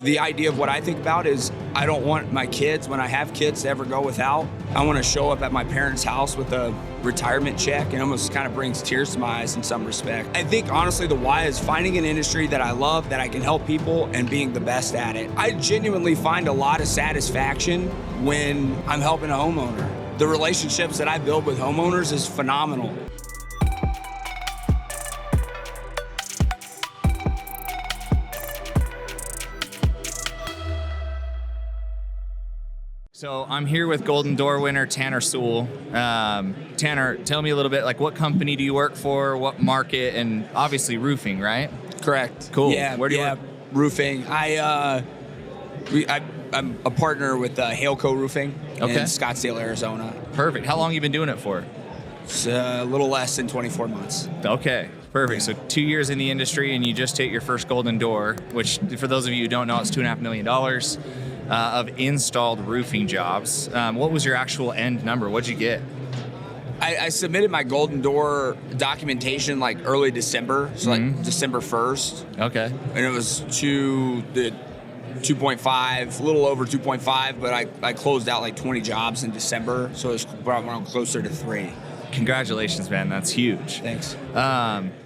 The idea of what I think about is I don't want my kids, when I have kids, to ever go without. I want to show up at my parents' house with a retirement check, and almost kind of brings tears to my eyes in some respect. I think, honestly, the why is finding an industry that I love, that I can help people, and being the best at it. I genuinely find a lot of satisfaction when I'm helping a homeowner. The relationships that I build with homeowners is phenomenal. So I'm here with Golden Door winner Tanner Sewell. Tanner, tell me a little bit, like, what company do you work for, what market, and obviously roofing, right? Correct. Cool. Yeah, where do you work? Roofing. I'm a partner with Hailco Roofing in Scottsdale, Arizona. Perfect. How long have you been doing it for? It's a little less than 24 months. Okay, perfect. So 2 years in the industry, and you just hit your first Golden Door, which, for those of you who don't know, it's $2.5 million. Of installed roofing jobs. What was your actual end number? What'd you get? I submitted my Golden Door documentation like early December, so like December 1st. Okay. And it was 2.5, a little over 2.5, but I closed out like 20 jobs in December, so it was around closer to 3. Congratulations, man. That's huge. Thanks.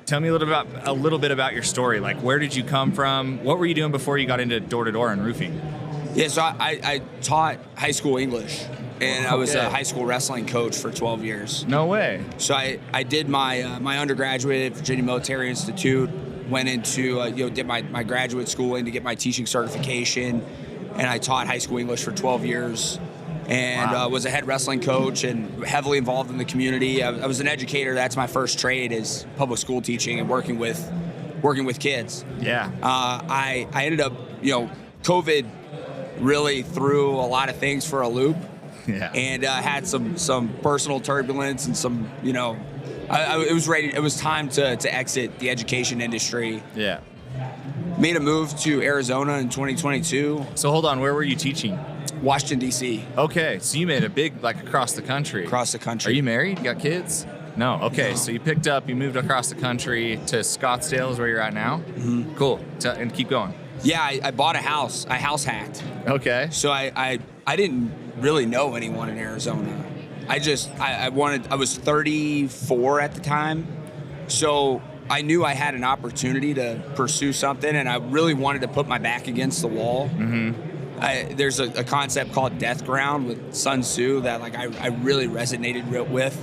Tell me a little bit about your story. Like, where did you come from? What were you doing before you got into door-to-door and roofing? Yeah, so I taught high school English, and I was a high school wrestling coach for 12 years. No way. So I did my my undergraduate at Virginia Military Institute, went into did my graduate schooling to get my teaching certification, and I taught high school English for 12 years, and was a head wrestling coach and heavily involved in the community. I was an educator. That's my first trade, is public school teaching and working with kids. Yeah. I ended up, COVID really threw a lot of things for a loop. Yeah. And had some personal turbulence and some, it was time to exit the education industry. Yeah. Made a move to Arizona in 2022. So hold on, where were you teaching? Washington, D.C. Okay, so you made a big, like, across the country. Across the country. Are you married? You got kids? No. Okay, No. So you moved across the country to Scottsdale is where you're at now? Mm-hmm. Cool. And keep going. Yeah, I bought a house. I house hacked. Okay. So I didn't really know anyone in Arizona. I was 34 at the time. So I knew I had an opportunity to pursue something, and I really wanted to put my back against the wall. Mm-hmm. There's a concept called death ground with Sun Tzu that I really resonated with.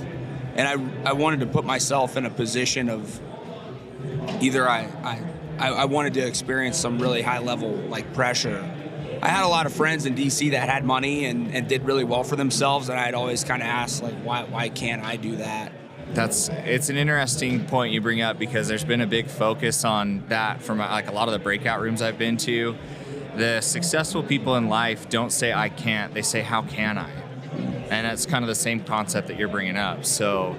And I wanted to put myself in a position of either I wanted to experience some really high level pressure. I had a lot of friends in DC that had money and did really well for themselves, and I'd always kind of ask why can't I do that? It's an interesting point you bring up, because there's been a big focus on that from a lot of the breakout rooms I've been to. The successful people in life don't say I can't, they say how can I? And that's kind of the same concept that you're bringing up. So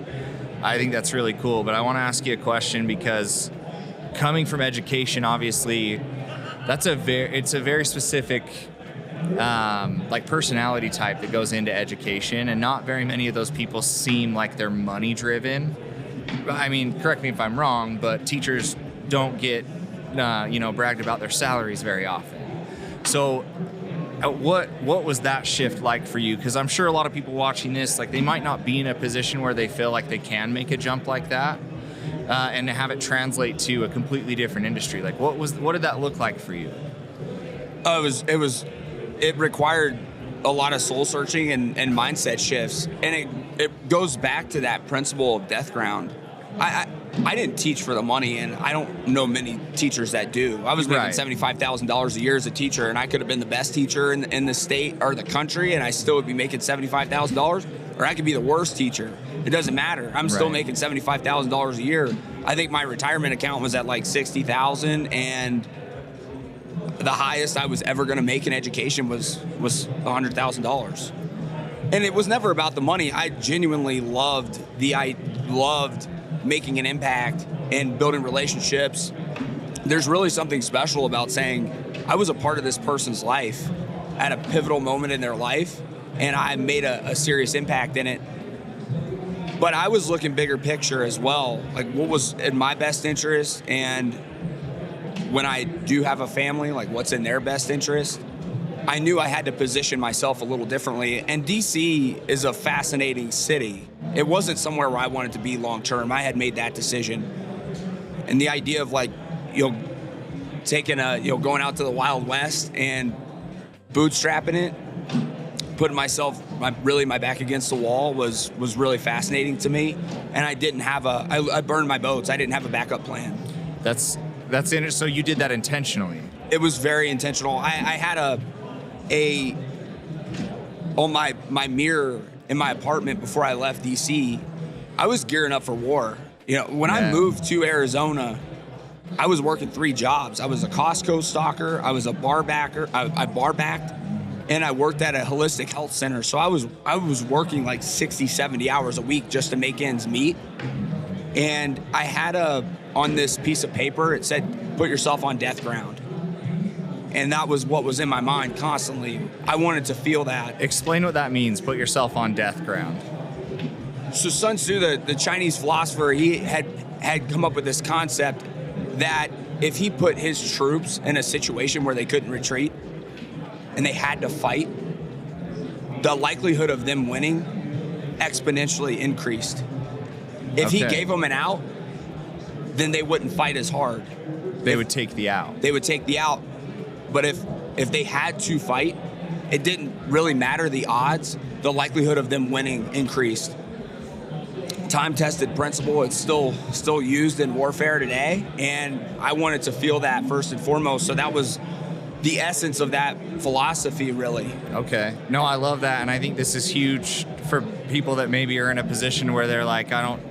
I think that's really cool. But I want to ask you a question, because coming from education, obviously, it's a very specific personality type that goes into education, and not very many of those people seem like they're money driven. I mean, correct me if I'm wrong, but teachers don't get bragged about their salaries very often. So what was that shift like for you? Because I'm sure a lot of people watching this, they might not be in a position where they feel like they can make a jump like that. And to have it translate to a completely different industry. What did that look like for you? It required a lot of soul searching and mindset shifts. And it goes back to that principle of death ground. I didn't teach for the money, and I don't know many teachers that do. I was making $75,000 a year as a teacher, and I could have been the best teacher in the state or the country, and I still would be making $75,000, or I could be the worst teacher. It doesn't matter. I'm still making $75,000 a year. I think my retirement account was at $60,000, and the highest I was ever going to make in education was $100,000. And it was never about the money. I genuinely loved making an impact and building relationships. There's really something special about saying I was a part of this person's life at a pivotal moment in their life, and I made a serious impact in it. But I was looking bigger picture as well, what was in my best interest, and when I do have a family, like what's in their best interest. I knew I had to position myself a little differently. And DC is a fascinating city. It wasn't somewhere where I wanted to be long term. I had made that decision. And the idea of like, taking going out to the Wild West and bootstrapping it, putting myself my back against the wall was really fascinating to me. And I didn't have I burned my boats. I didn't have a backup plan. That's interesting. So you did that intentionally. It was very intentional. I had on my mirror in my apartment before I left DC, I was gearing up for war. When I moved to Arizona, I was working 3 jobs. I was a Costco stalker, I was a bar backer, I bar backed, and I worked at a holistic health center. So I was working like 60, 70 hours a week just to make ends meet. And I had on this piece of paper, it said, put yourself on death ground. And that was what was in my mind constantly. I wanted to feel that. Explain what that means, put yourself on death ground. So Sun Tzu, the Chinese philosopher, he had come up with this concept that if he put his troops in a situation where they couldn't retreat and they had to fight, the likelihood of them winning exponentially increased. If he gave them an out, then they wouldn't fight as hard. They would take the out. They would take the out. But if they had to fight, it didn't really matter the odds. The likelihood of them winning increased. Time-tested principle. It's still used in warfare today, and I wanted to feel that first and foremost. So that was the essence of that philosophy, really. Okay. No, I love that, and I think this is huge for people that maybe are in a position where they're like, I don't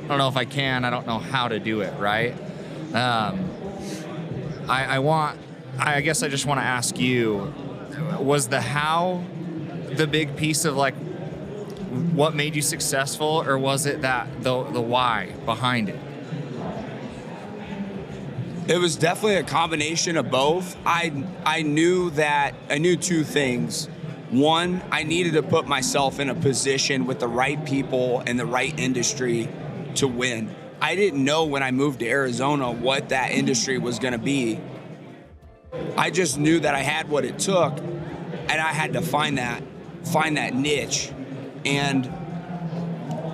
know if I can. I don't know how to do it. Right. I guess I just want to ask you, was the how the big piece of like what made you successful, or was it that the why behind it? It was definitely a combination of both. I knew 2 things. One, I needed to put myself in a position with the right people and the right industry to win. I didn't know when I moved to Arizona what that industry was going to be. I just knew that I had what it took, and I had to find that niche. And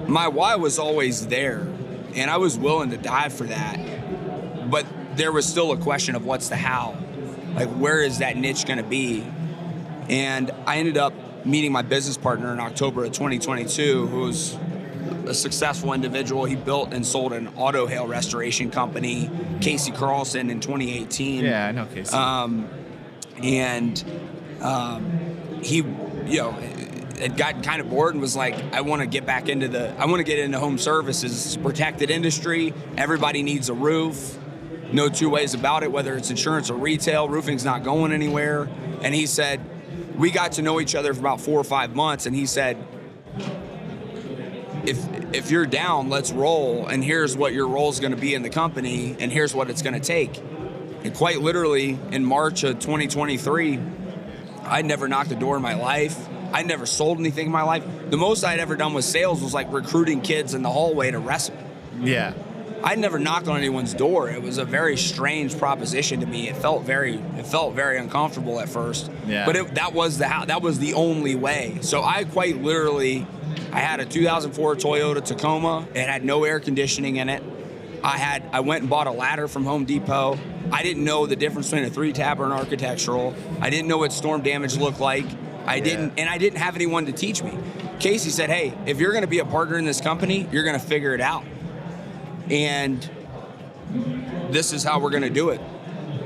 my why was always there, and I was willing to die for that. But there was still a question of what's the how? Like, where is that niche going to be? And I ended up meeting my business partner in October of 2022, who was a successful individual. He built and sold an auto hail restoration company, Casey Carlson, in 2018. Yeah, I know Casey. He, had gotten kind of bored and was like, I want to get into home services. It's a protected industry. Everybody needs a roof. No 2 ways about it, whether it's insurance or retail. Roofing's not going anywhere. And he said, we got to know each other for about 4 or 5 months, and he said, if you're down, let's roll, and here's what your role is going to be in the company, and here's what it's going to take. And quite literally, in March of 2023, I'd never knocked a door in my life. I'd never sold anything in my life. The most I'd ever done with sales was like recruiting kids in the hallway to wrestle. Yeah. I'd never knocked on anyone's door. It was a very strange proposition to me. It felt very uncomfortable at first. Yeah. But that was the only way. So I quite literally, I had a 2004 Toyota Tacoma. It had no air conditioning in it. I went and bought a ladder from Home Depot. I didn't know the difference between a 3-tab or an architectural. I didn't know what storm damage looked like. I didn't have anyone to teach me. Casey said, hey, if you're going to be a partner in this company, you're going to figure it out. And this is how we're going to do it.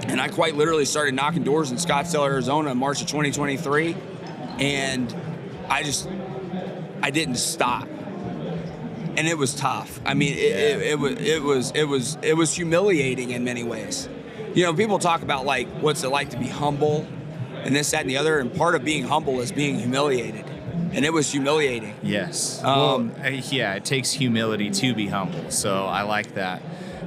And I quite literally started knocking doors in Scottsdale, Arizona in March of 2023. And I didn't stop. And it was tough. I mean, it was humiliating in many ways. People talk about like, what's it like to be humble and this, that, and the other. And part of being humble is being humiliated. And it was humiliating. Yes. It takes humility to be humble. So I like that.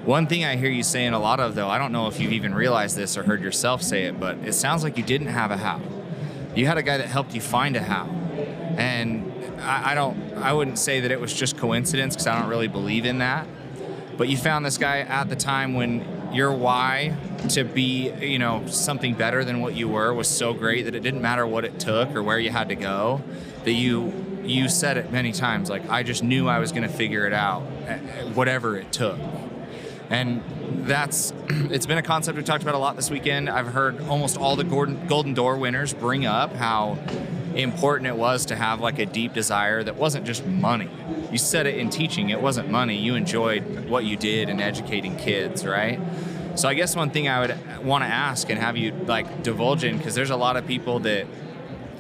One thing I hear you saying a lot of, though, I don't know if you've even realized this or heard yourself say it, but it sounds like you didn't have a how. You had a guy that helped you find a how. And I wouldn't say that it was just coincidence, because I don't really believe in that. But you found this guy at the time when your why to be, you know, something better than what you were was so great that it didn't matter what it took or where you had to go, that you said it many times, like, I just knew I was going to figure it out, whatever it took. And it's been a concept we talked about a lot this weekend. I've heard almost all the Golden Door winners bring up how important it was to have like a deep desire that wasn't just money. You said it in teaching, it wasn't money. You enjoyed what you did in educating kids, right? So I guess one thing I would want to ask and have you like divulge in, because there's a lot of people that,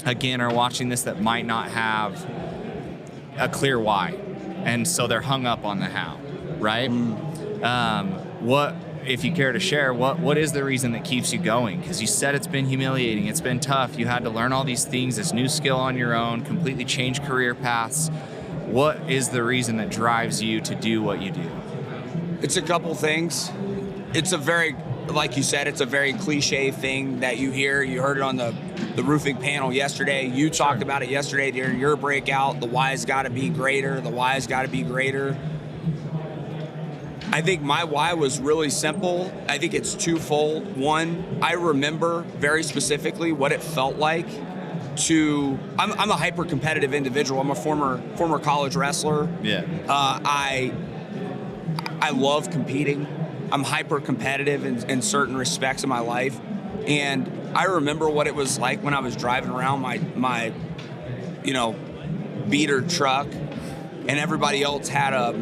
again, are watching this that might not have a clear why. And so they're hung up on the how, right? What, if you care to share, what is the reason that keeps you going? Because you said it's been humiliating, it's been tough. You had to learn all these things, this new skill on your own, completely change career paths. What is the reason that drives you to do what you do? It's a couple things. It's a very, like you said, it's a very cliche thing that you hear. You heard it on the roofing panel yesterday. You talked about it yesterday during your breakout. The why's got to be greater. The why's got to be greater. I think my why was really simple. I think it's twofold. One, I remember very specifically what it felt like to. I'm a hyper competitive individual. I'm a former college wrestler. Yeah. I love competing. I'm hyper competitive in certain respects of my life, and I remember what it was like when I was driving around my beater truck, and everybody else had a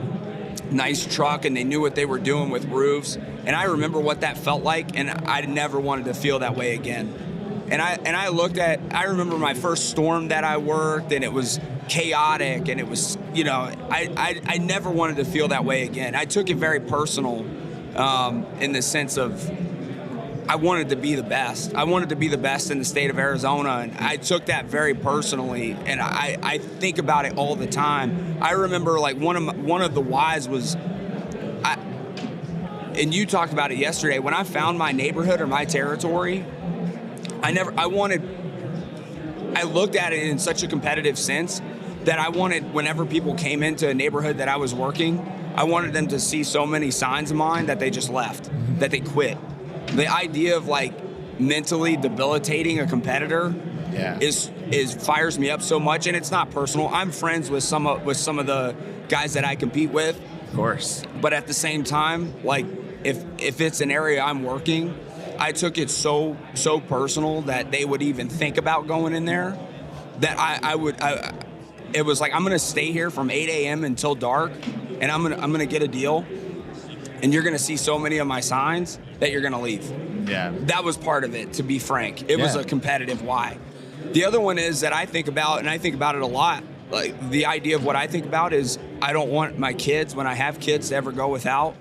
nice truck and they knew what they were doing with roofs, and I remember what that felt like, and I never wanted to feel that way again. And I remember my first storm that I worked, and it was chaotic, and it was, I never wanted to feel that way again. I took it very personal, in the sense of I wanted to be the best. I wanted to be the best in the state of Arizona, and I took that very personally, and I think about it all the time. I remember like one of the whys was, and you talked about it yesterday, when I found my neighborhood or my territory, I looked at it in such a competitive sense that I wanted, whenever people came into a neighborhood that I was working, I wanted them to see so many signs of mine that they just left, that they quit. The idea of like mentally debilitating a competitor is fires me up so much, and it's not personal. I'm friends with some of the guys that I compete with, of course. But at the same time, like if it's an area I'm working, I took it so personal that they would even think about going in there, that it was like, I'm gonna stay here from 8 a.m. until dark, and I'm gonna get a deal, and you're gonna see so many of my signs that you're gonna leave. Yeah. That was part of it, to be frank. It was a competitive why. The other one is that I think about, and I think about it a lot, like the idea of what I think about is I don't want my kids, when I have kids, to ever go without.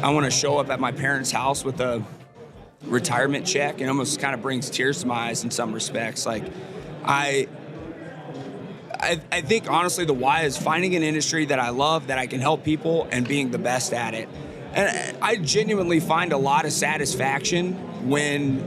I want to show up at my parents' house with a retirement check, and almost kind of brings tears to my eyes in some respects. Like I think honestly the why is finding an industry that I love, that I can help people, and being the best at it. And I genuinely find a lot of satisfaction when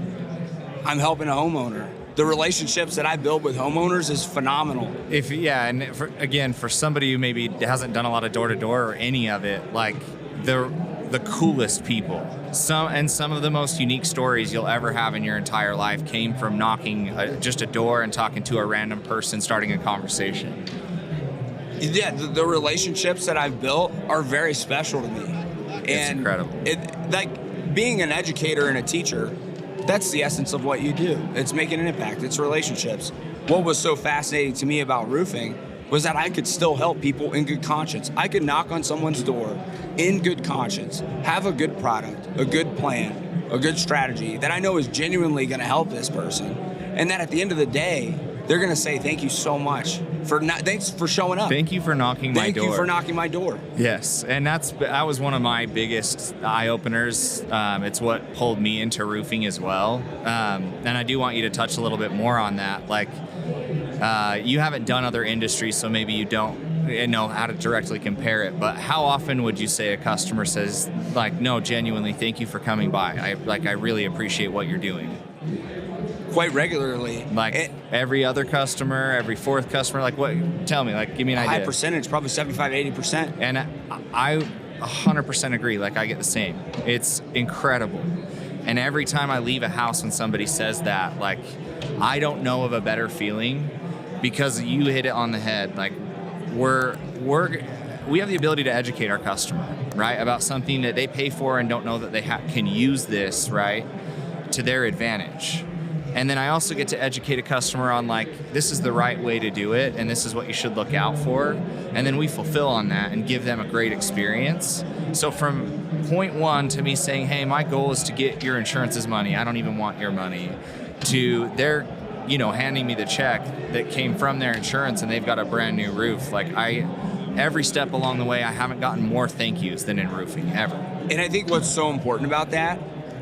I'm helping a homeowner. The relationships that I build with homeowners is phenomenal. And for somebody who maybe hasn't done a lot of door-to-door or any of it, like the coolest people. Some of the most unique stories you'll ever have in your entire life came from knocking just a door and talking to a random person, starting a conversation. Yeah, the relationships that I've built are very special to me. It's incredible. Like being an educator and a teacher, that's the essence of what you do. It's making an impact. It's relationships. What was so fascinating to me about roofing was that I could still help people in good conscience. I could knock on someone's door in good conscience, have a good product, a good plan, a good strategy that I know is genuinely going to help this person. And that at the end of the day, they're going to say, thank you so much thanks for showing up. Thank you for knocking my door. Thank you for knocking my door. Yes, and that was one of my biggest eye-openers. It's what pulled me into roofing as well. And I do want you to touch a little bit more on that. Like, you haven't done other industries, so maybe you don't know how to directly compare it, but how often would you say a customer says, like, no, genuinely, thank you for coming by. I really appreciate what you're doing? Quite regularly. Like every other customer, every fourth customer, like what? Tell me, like, give me an idea. High percentage, probably 75, 80%. And 100% agree. Like, I get the same. It's incredible. And every time I leave a house when somebody says that, like, I don't know of a better feeling, because you hit it on the head. Like, we have the ability to educate our customer, right, about something that they pay for and don't know that they can use this, right, to their advantage. And then I also get to educate a customer on, like, this is the right way to do it, and this is what you should look out for. And then we fulfill on that and give them a great experience. So from point one to me saying, hey, my goal is to get your insurance's money, I don't even want your money, to their, handing me the check that came from their insurance and they've got a brand new roof. Like, every step along the way, I haven't gotten more thank yous than in roofing, ever. And I think what's so important about that,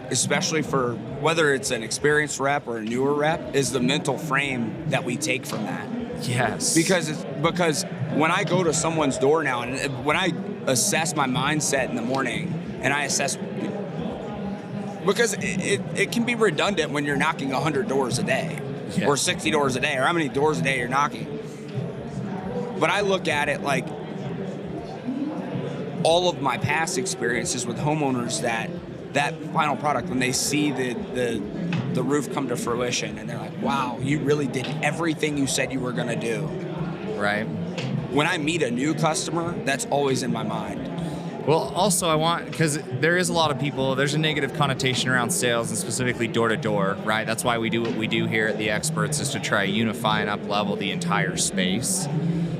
especially for whether it's an experienced rep or a newer rep, is the mental frame that we take from that. Yes. Because when I go to someone's door now, and when I assess my mindset in the morning, and I assess, because it can be redundant when you're knocking 100 doors a day, or 60 doors a day, or how many doors a day you're knocking. But I look at it like all of my past experiences with homeowners, that final product, when they see the roof come to fruition, and they're like, wow, you really did everything you said you were going to do. Right. When I meet a new customer, that's always in my mind. Well, also because there is a lot of people, there's a negative connotation around sales, and specifically door to door, right? That's why we do what we do here at The Experts, is to try to unify and up level the entire space.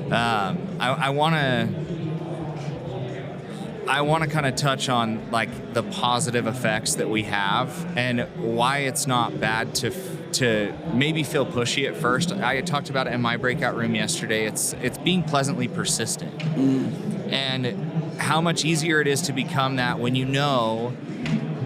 I want to kind of touch on, like, the positive effects that we have and why it's not bad to maybe feel pushy at first. I had talked about it in my breakout room yesterday. It's being pleasantly persistent. And how much easier it is to become that when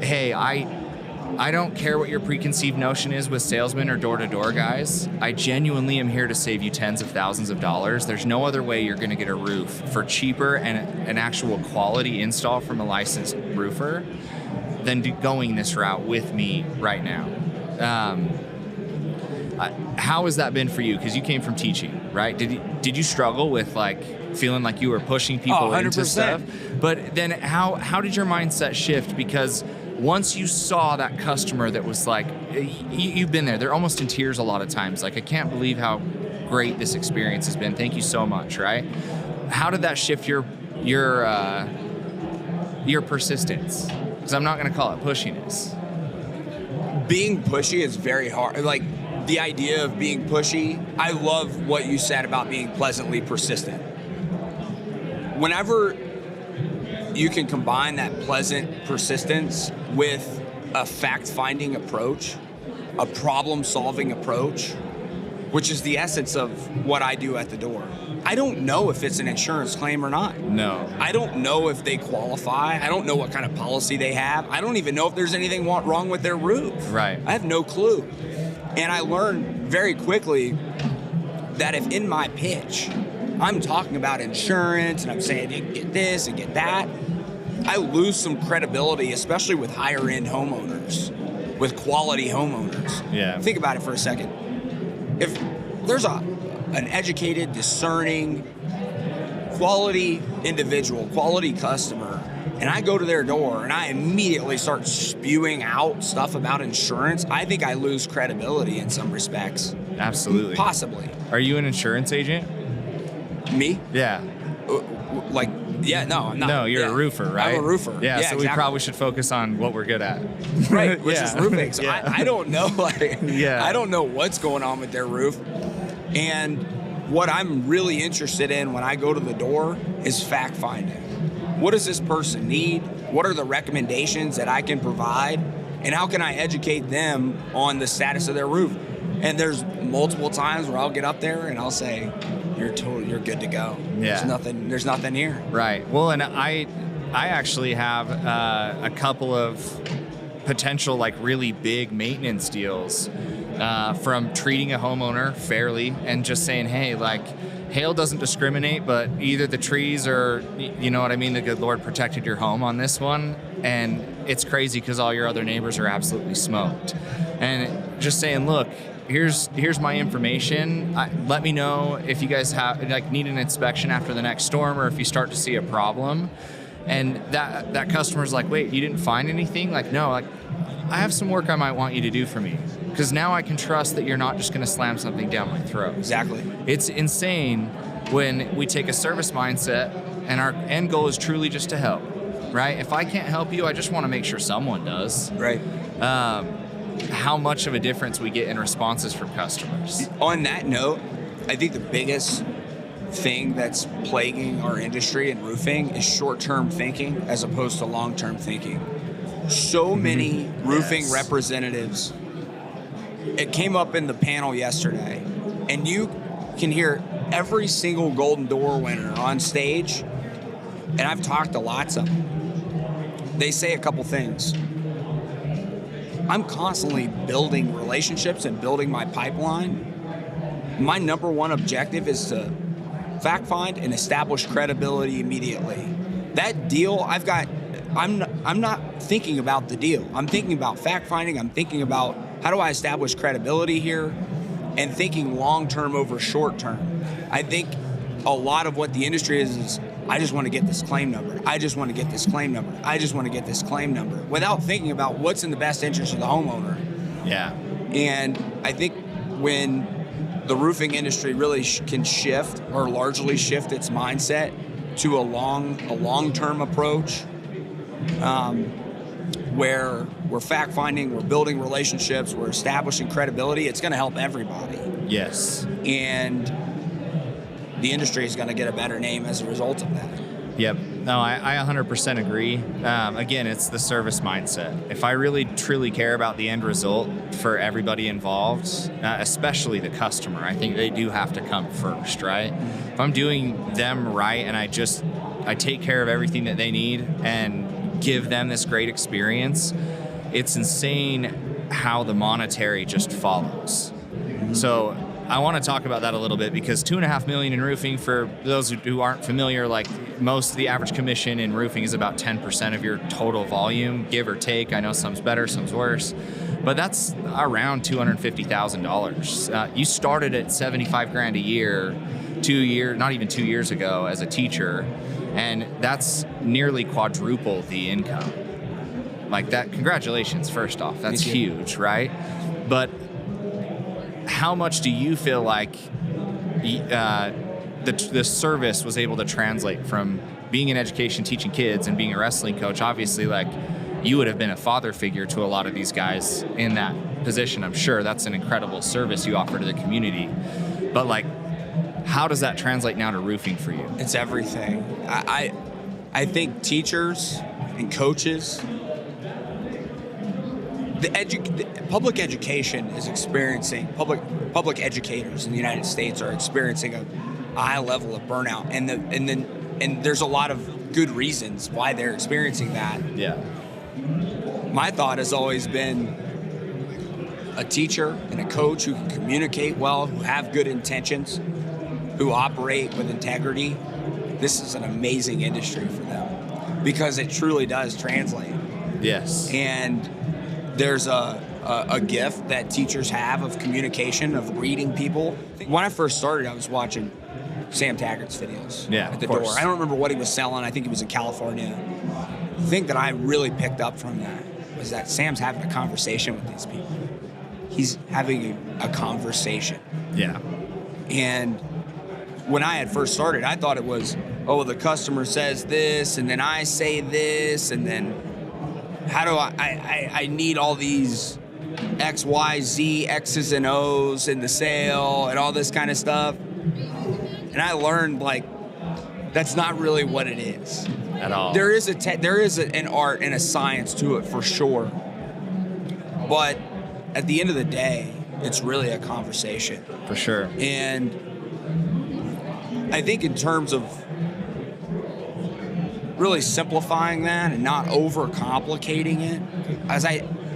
hey, I don't care what your preconceived notion is with salesmen or door-to-door guys. I genuinely am here to save you tens of thousands of dollars. There's no other way you're going to get a roof for cheaper and an actual quality install from a licensed roofer than going this route with me right now. How has that been for you? Because you came from teaching, right? Did you struggle with, like, feeling like you were pushing people into stuff? But then how did your mindset shift? Because once you saw that customer that was like, you've been there, they're almost in tears a lot of times. Like, I can't believe how great this experience has been. Thank you so much, right? How did that shift your persistence? Because I'm not going to call it pushiness. Being pushy is very hard. Like, the idea of being pushy, I love what you said about being pleasantly persistent. Whenever you can combine that pleasant persistence with a fact-finding approach, a problem-solving approach, which is the essence of what I do at the door. I don't know if it's an insurance claim or not. No. I don't know if they qualify. I don't know what kind of policy they have. I don't even know if there's anything wrong with their roof. Right. I have no clue. And I learned very quickly that if in my pitch I'm talking about insurance and I'm saying you can get this and get that, I lose some credibility, especially with higher end homeowners, with quality homeowners. Yeah. Think about it for a second. If there's an educated, discerning, quality individual, quality customer, and I go to their door and I immediately start spewing out stuff about insurance, I think I lose credibility in some respects. Absolutely. Possibly. Are you an insurance agent? Me? Yeah. No, I'm not. No, you're a roofer, right? I'm a roofer. Yeah, so exactly. We probably should focus on what we're good at. Right, which is roofing. So Yeah. I don't know, I don't know what's going on with their roof. And what I'm really interested in when I go to the door is fact finding. What does this person need? What are the recommendations that I can provide? And how can I educate them on the status of their roof? And there's multiple times where I'll get up there and I'll say, you're good to go. Yeah. There's nothing here. Right. Well, and I actually have a couple of potential, like, really big maintenance deals from treating a homeowner fairly and just saying, hey, like, hail doesn't discriminate, but either the trees or, you know what I mean, the good Lord protected your home on this one. And it's crazy because all your other neighbors are absolutely smoked. And just saying, look, here's my information. Let me know if you guys need an inspection after the next storm, or if you start to see a problem. And that customer's like, wait, you didn't find anything? Like, no, like, I have some work I might want you to do for me, because now I can trust that you're not just going to slam something down my throat. Exactly. It's insane when we take a service mindset and our end goal is truly just to help, right? If I can't help you, I just want to make sure someone does. Right. How much of a difference we get in responses from customers. On that note, I think the biggest thing that's plaguing our industry in roofing is short-term thinking as opposed to long-term thinking. So many roofing representatives, it came up in the panel yesterday, and you can hear every single Golden Door winner on stage, and I've talked to lots of them. They say a couple things. I'm constantly building relationships and building my pipeline. My number one objective is to fact find and establish credibility immediately. That deal, I'm not thinking about the deal. I'm thinking about fact finding. I'm thinking about how do I establish credibility here, and thinking long term over short term. I think a lot of what the industry is I just want to get this claim number. I just want to get this claim number. I just want to get this claim number, without thinking about what's in the best interest of the homeowner. Yeah. And I think when the roofing industry really can shift, or largely shift its mindset to a long-term approach, where we're fact-finding, we're building relationships, we're establishing credibility, it's going to help everybody. Yes. And the industry is going to get a better name as a result of that. Yep. No, I 100% agree. Again, it's the service mindset. If I really, truly care about the end result for everybody involved, especially the customer, I think they do have to come first, right? If I'm doing them right and I take care of everything that they need and give them this great experience, it's insane how the monetary just follows. So I want to talk about that a little bit, because $2.5 million in roofing, for those who aren't familiar, like most of the average commission in roofing is about 10% of your total volume, give or take. I know some's better, some's worse, but that's around $250,000. You started at $75,000 a year, not even 2 years ago as a teacher, and that's nearly quadruple the income. Like that, congratulations, first off, that's huge, right? But how much do you feel like the service was able to translate from being in education, teaching kids, and being a wrestling coach? Obviously, like, you would have been a father figure to a lot of these guys in that position. I'm sure that's an incredible service you offer to the community. But like, how does that translate now to roofing for you? It's everything. I think teachers and coaches, public education is experiencing, public educators in the United States are experiencing a high level of burnout, and there's a lot of good reasons why they're experiencing that. Yeah. My thought has always been a teacher and a coach who can communicate well, who have good intentions, who operate with integrity. This is an amazing industry for them, because it truly does translate. Yes. And there's a gift that teachers have of communication, of reading people. When I first started, I was watching Sam Taggart's videos at the door. I don't remember what he was selling. I think he was in California. The thing that I really picked up from that was that Sam's having a conversation with these people. He's having a conversation. Yeah. And when I had first started, I thought it was, oh, the customer says this, and then I say this, and then how do I need all these X, Y, Z, X's and O's in the sale and all this kind of stuff. And I learned, like, that's not really what it is. At all. There is an art and a science to it for sure. But at the end of the day, it's really a conversation. For sure. And I think in terms of really simplifying that and not overcomplicating it,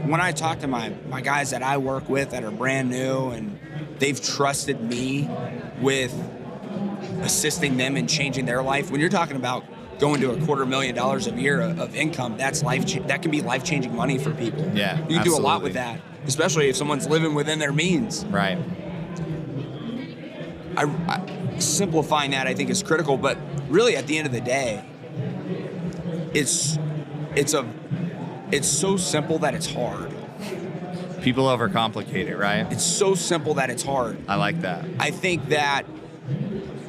when I talk to my guys that I work with that are brand new and they've trusted me with assisting them in changing their life, when you're talking about going to $250,000 a year of income, that can be life-changing money for people. Yeah, you can do a lot with that, especially if someone's living within their means. Right. Simplifying that, I think, is critical, but really at the end of the day, it's so simple that it's hard. People overcomplicate it, right? It's so simple that it's hard. I like that. I think that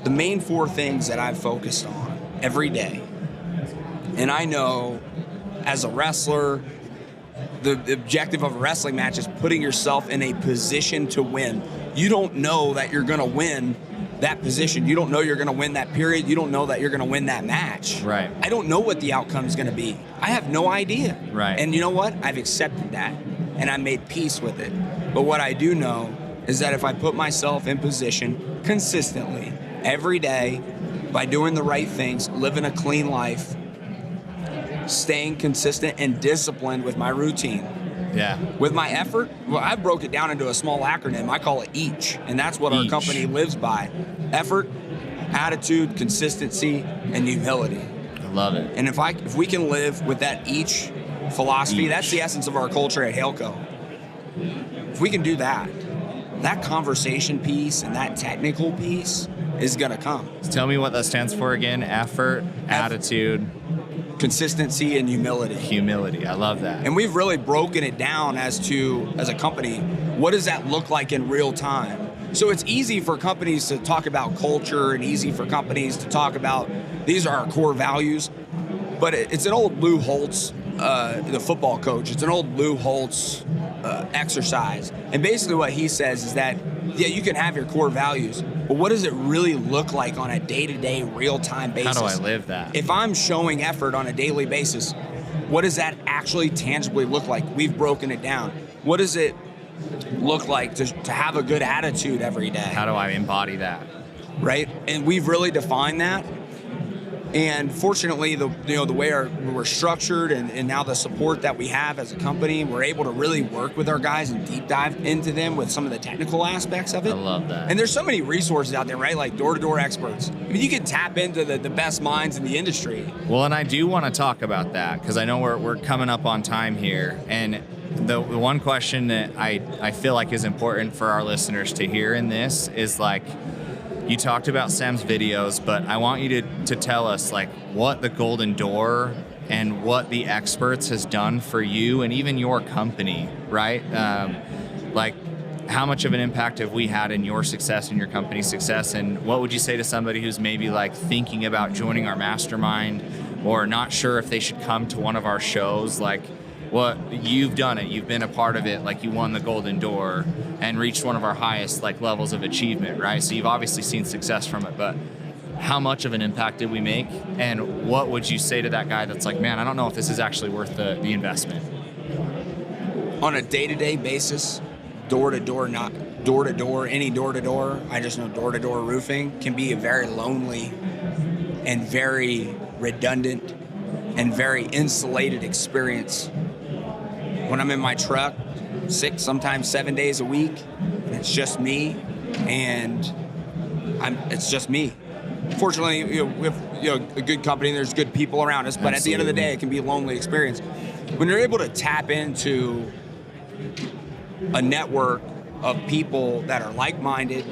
the main 4 things that I've focused on every day, and I know as a wrestler, the objective of a wrestling match is putting yourself in a position to win. You don't know that you're going to win that position. You don't know you're going to win that period. You don't know that you're going to win that match. Right. I don't know what the outcome is going to be. I have no idea. Right. And you know what? I've accepted that, and I made peace with it. But what I do know is that if I put myself in position consistently every day by doing the right things, living a clean life, staying consistent and disciplined with my routine, with my effort, well, I broke it down into a small acronym. I call it EACHE, and that's what our company lives by. Effort, attitude, consistency, and humility. I love it. And if we can live with that EACHE philosophy, that's the essence of our culture at Haleco. If we can do that, that conversation piece and that technical piece is going to come. Tell me what that stands for again. Effort, attitude, consistency, and humility. Humility. I love that. And we've really broken it down as a company, what does that look like in real time? So it's easy for companies to talk about culture and easy for companies to talk about these are our core values. But it's an old Lou Holtz, the football coach. It's an old Lou Holtz exercise. And basically what he says is that, yeah, you can have your core values, but what does it really look like on a day-to-day, real-time basis? How do I live that? If I'm showing effort on a daily basis, what does that actually tangibly look like? We've broken it down. What does it look like to have a good attitude every day? How do I embody that? Right? And we've really defined that. And fortunately, the way we're structured and now the support that we have as a company, we're able to really work with our guys and deep dive into them with some of the technical aspects of it. I love that. And there's so many resources out there, right? Like door-to-door experts. I mean, you can tap into the best minds in the industry. Well, and I do want to talk about that because I know we're coming up on time here. And the one question that I feel like is important for our listeners to hear in this is like, you talked about Sam's videos, but I want you to tell us like what the Golden Door and what the experts has done for you and even your company, right? Like how much of an impact have we had in your success and your company's success? And what would you say to somebody who's maybe like thinking about joining our mastermind or not sure if they should come to one of our shows? Like, what you've done it, you've been a part of it, like you won the Golden Door and reached one of our highest like levels of achievement, right? So you've obviously seen success from it, but how much of an impact did we make? And what would you say to that guy that's like, man, I don't know if this is actually worth the investment? On a day-to-day basis, door-to-door, not door-to-door, any door-to-door, I just know door-to-door roofing can be a very lonely and very redundant and very insulated experience. When I'm in my truck, 6, sometimes 7 days a week, and it's just me, and it's just me. Fortunately, we have a good company, there's good people around us, but Absolutely. At the end of the day, it can be a lonely experience. When you're able to tap into a network of people that are like-minded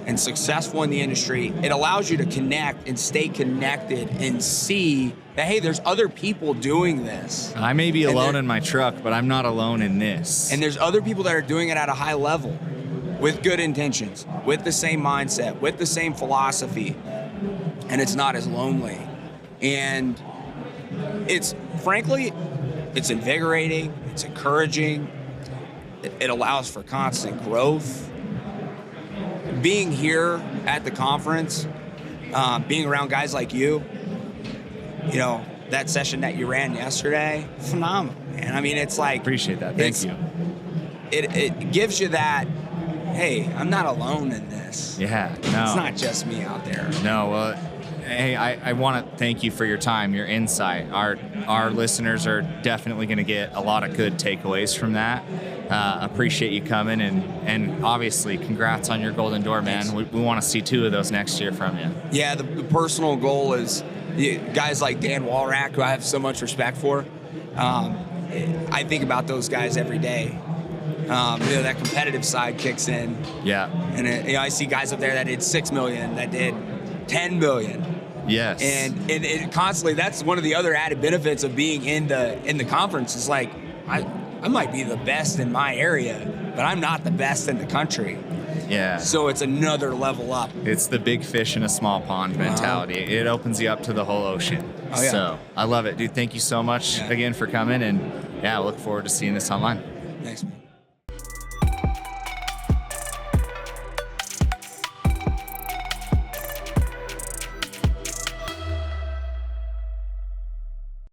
and successful in the industry, it allows you to connect and stay connected and see that, hey, there's other people doing this. I may be alone in my truck, but I'm not alone in this. And there's other people that are doing it at a high level with good intentions, with the same mindset, with the same philosophy, and it's not as lonely. And frankly, it's invigorating, it's encouraging, it allows for constant growth. Being here at the conference, being around guys like you, that session that you ran yesterday, phenomenal, man. I mean, it's like... Appreciate that. Thank you. It gives you that, hey, I'm not alone in this. Yeah, no. It's not just me out there. No, hey, I want to thank you for your time, your insight. Our listeners are definitely going to get a lot of good takeaways from that. Appreciate you coming, and obviously, congrats on your Golden Door, man. We want to see 2 of those next year from you. Yeah, the personal goal is guys like Dan Walrack, who I have so much respect for. I think about those guys every day. That competitive side kicks in. Yeah. And I see guys up there that did $6 million, that did $10 million. Yes. And it constantly, that's one of the other added benefits of being in the conference is like, I might be the best in my area, but I'm not the best in the country. Yeah. So it's another level up. It's the big fish in a small pond mentality. It opens you up to the whole ocean. Oh, yeah. So I love it, dude. Thank you so much again for coming. And yeah, I look forward to seeing this online. Thanks, man.